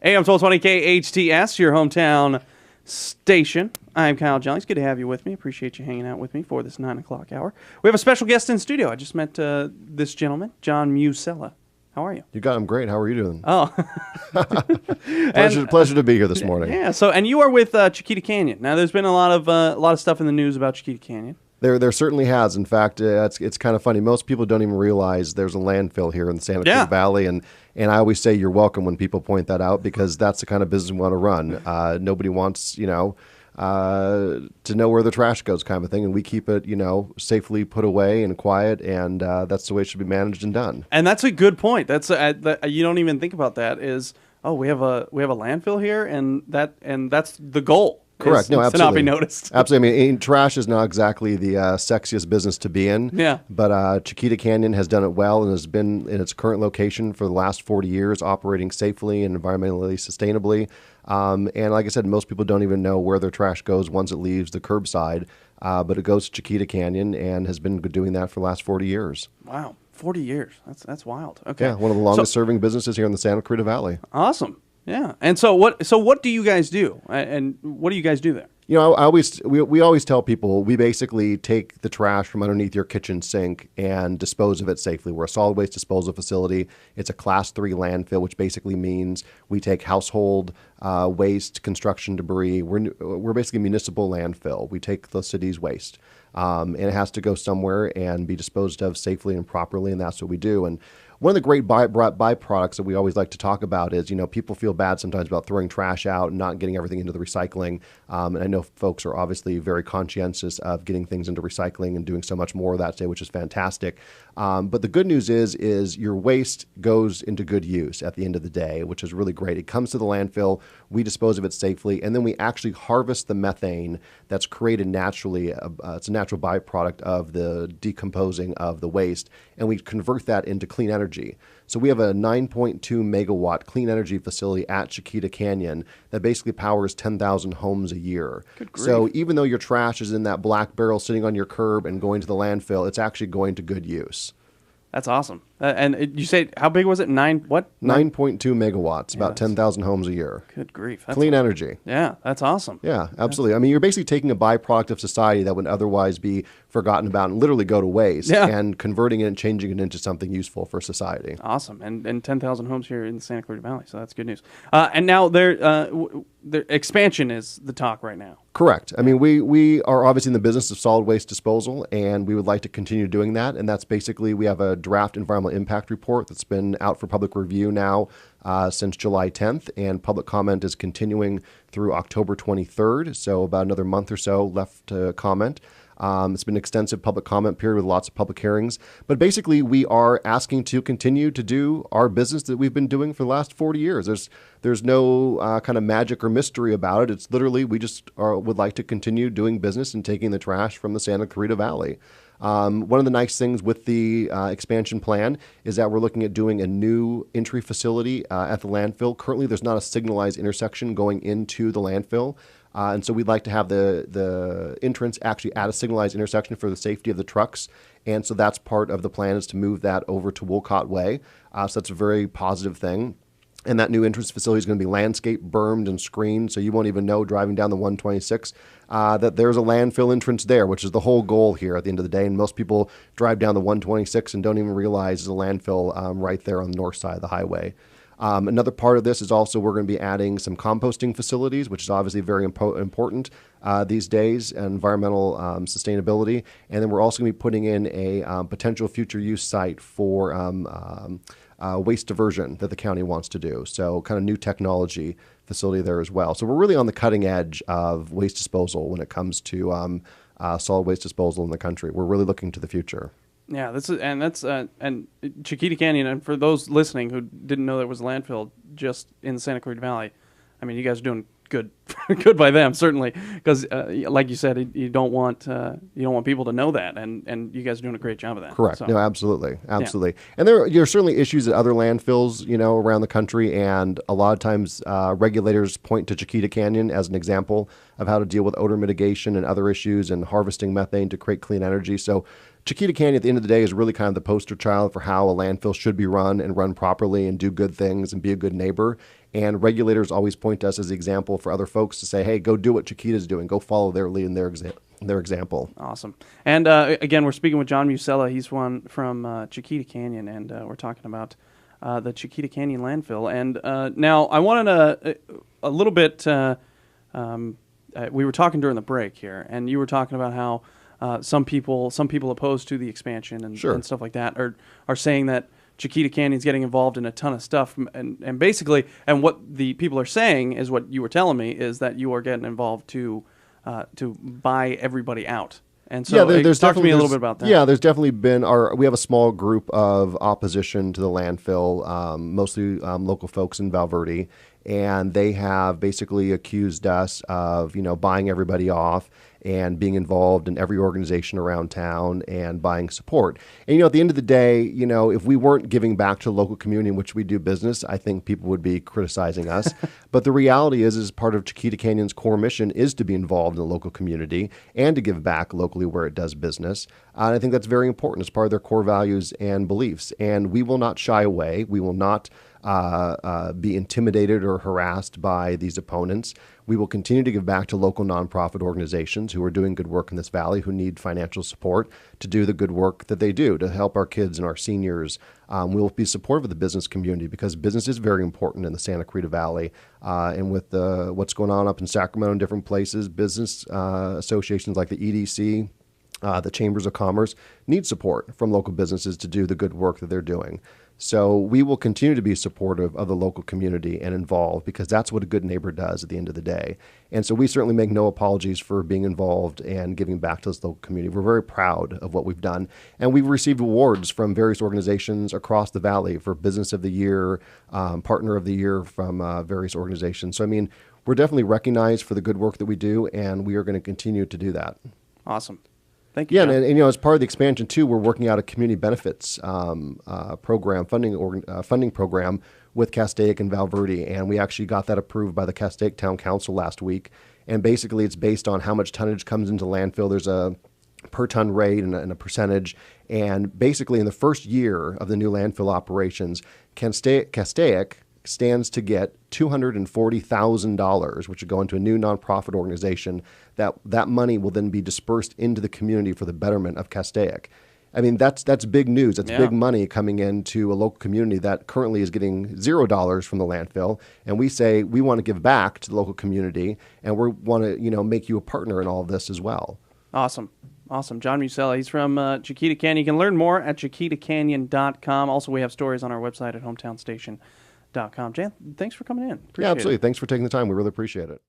AM 1220 KHTS, your hometown station. I'm Kyle Jennings. Good to have you with me. Appreciate you hanging out with me for this 9 o'clock hour. We have a special guest in studio. I just met this gentleman, John Musella. How are you? You got him great. How are you doing? Oh. Pleasure to be here this morning. Yeah, and you are with Chiquita Canyon. Now, there's been a lot of stuff in the news about Chiquita Canyon. There certainly has. In fact, it's kind of funny. most people don't even realize there's a landfill here in the Santa Cruz Valley, and I always say you're welcome when people point that out, because that's the kind of business we want to run. Nobody wants, to know where the trash goes, kind of a thing, and we keep it, safely put away and quiet, and that's the way it should be managed and done. And that's a good point. That's you don't even think about that. We have a landfill here, and that's the goal. Correct. No, absolutely. To not be noticed. Absolutely. I mean, trash is not exactly the sexiest business to be in. Yeah. But Chiquita Canyon has done it well and has been in its current location for the last 40 years, operating safely and environmentally sustainably. And like I said, most people don't even know where their trash goes once it leaves the curbside. But it goes to Chiquita Canyon and has been doing that for the last 40 years. Wow. 40 years. That's wild. Okay. Yeah. One of the longest serving businesses here in the Santa Cruz Valley. Awesome. Yeah. And so what do you guys do? And what do you guys do there? We always tell people we basically take the trash from underneath your kitchen sink and dispose of it safely. We're a solid waste disposal facility. It's a Class 3 landfill, which basically means we take household waste, construction debris. We're basically a municipal landfill. We take the city's waste. And it has to go somewhere and be disposed of safely and properly, and that's what we do. And one of the great byproducts that we always like to talk about is, people feel bad sometimes about throwing trash out and not getting everything into the recycling. And I know folks are obviously very conscientious of getting things into recycling and doing so much more of that today, which is fantastic. But the good news is your waste goes into good use at the end of the day, which is really great. It comes to the landfill, we dispose of it safely, and then we actually harvest the methane that's created naturally. It's a natural byproduct of the decomposing of the waste, and we convert that into clean energy. So we have a 9.2 megawatt clean energy facility at Chiquita Canyon that basically powers 10,000 homes a year. Good grief. So even though your trash is in that black barrel sitting on your curb and going to the landfill, it's actually going to good use. That's awesome. And you say, how big was it? 9.2 megawatts, about 10,000 homes a year. Good grief. Clean energy. Yeah, that's awesome. Yeah, absolutely. I mean, you're basically taking a byproduct of society that would otherwise be forgotten about and literally go to waste, and converting it and changing it into something useful for society. Awesome. And 10,000 homes here in the Santa Clarita Valley, so that's good news. And now their expansion is the talk right now. Correct. I mean, we are obviously in the business of solid waste disposal, and we would like to continue doing that. And that's basically, we have a draft environmental impact report that's been out for public review now since July 10th, and public comment is continuing through October 23rd, so about another month or so left to comment. It's been an extensive public comment period with lots of public hearings. But basically, we are asking to continue to do our business that we've been doing for the last 40 years. There's no kind of magic or mystery about it. It's literally, we just would like to continue doing business and taking the trash from the Santa Clarita Valley. One of the nice things with the expansion plan is that we're looking at doing a new entry facility at the landfill. Currently, there's not a signalized intersection going into the landfill. And so we'd like to have the entrance actually at a signalized intersection for the safety of the trucks. And so that's part of the plan, is to move that over to Wolcott Way. So that's a very positive thing. And that new entrance facility is going to be landscape bermed and screened, so you won't even know driving down the 126 that there's a landfill entrance there, which is the whole goal here at the end of the day. And most people drive down the 126 and don't even realize there's a landfill right there on the north side of the highway. Another part of this is also we're going to be adding some composting facilities, which is obviously very important these days, environmental sustainability. And then we're also going to be putting in a potential future use site for waste diversion that the county wants to do. So kind of new technology facility there as well. So we're really on the cutting edge of waste disposal when it comes to solid waste disposal in the country. We're really looking to the future. Yeah, and Chiquita Canyon, and for those listening who didn't know there was a landfill just in the Santa Clarita Valley, I mean, you guys are doing good, good by them, certainly, because like you said, you don't want people to know that, and you guys are doing a great job of that. Correct. So. No, absolutely. Yeah. And there are certainly issues at other landfills, around the country, and a lot of times regulators point to Chiquita Canyon as an example of how to deal with odor mitigation and other issues and harvesting methane to create clean energy. So Chiquita Canyon, at the end of the day, is really kind of the poster child for how a landfill should be run and run properly and do good things and be a good neighbor. And regulators always point to us as the example for other folks to say, hey, go do what Chiquita's doing. Go follow their lead and their example. Awesome. And again, we're speaking with John Musella. He's one from Chiquita Canyon, and we're talking about the Chiquita Canyon landfill. And now I wanted a little bit, we were talking during the break here, and you were talking about how some people opposed to the expansion and, Sure. and stuff like that are saying that Chiquita Canyon's getting involved in a ton of stuff, and basically, and what the people are saying is what you were telling me is that you are getting involved to buy everybody out. And so, there's talk to me a little definitely- bit about that. Yeah, there's definitely been we have a small group of opposition to the landfill, mostly local folks in Valverde, and they have basically accused us of buying everybody off and being involved in every organization around town and buying support. And at the end of the day, if we weren't giving back to the local community in which we do business, I think people would be criticizing us. But the reality is part of Chiquita Canyon's core mission is to be involved in the local community and to give back locally where it does business. And I think that's very important as part of their core values and beliefs. And we will not shy away. We will not be intimidated or harassed by these opponents. We will continue to give back to local nonprofit organizations who are doing good work in this valley, who need financial support to do the good work that they do to help our kids and our seniors. We will be supportive of the business community because business is very important in the Santa Clarita Valley. And with what's going on up in Sacramento and different places, business associations like the EDC, the Chambers of Commerce need support from local businesses to do the good work that they're doing. So we will continue to be supportive of the local community and involved because that's what a good neighbor does at the end of the day. And so we certainly make no apologies for being involved and giving back to this local community. We're very proud of what we've done. And we've received awards from various organizations across the valley for Business of the Year, Partner of the Year from various organizations. So, we're definitely recognized for the good work that we do, and we are going to continue to do that. Awesome. Thank you. Yeah, John. and as part of the expansion too, we're working out a community benefits program, funding program with Castaic and Valverde, and we actually got that approved by the Castaic Town Council last week. And basically, it's based on how much tonnage comes into landfill. There's a per ton rate and a percentage, and basically, in the first year of the new landfill operations, Castaic stands to get $240,000, which would go into a new nonprofit organization. That money will then be dispersed into the community for the betterment of Castaic. That's big news. That's big money coming into a local community that currently is getting $0 from the landfill. And we say we want to give back to the local community, and we want to make you a partner in all of this as well. Awesome. John Musella, he's from Chiquita Canyon. You can learn more at chiquitacanyon.com. Also, we have stories on our website at hometownstation.com. Jan, thanks for coming in. Appreciate Absolutely. Thanks for taking the time. We really appreciate it.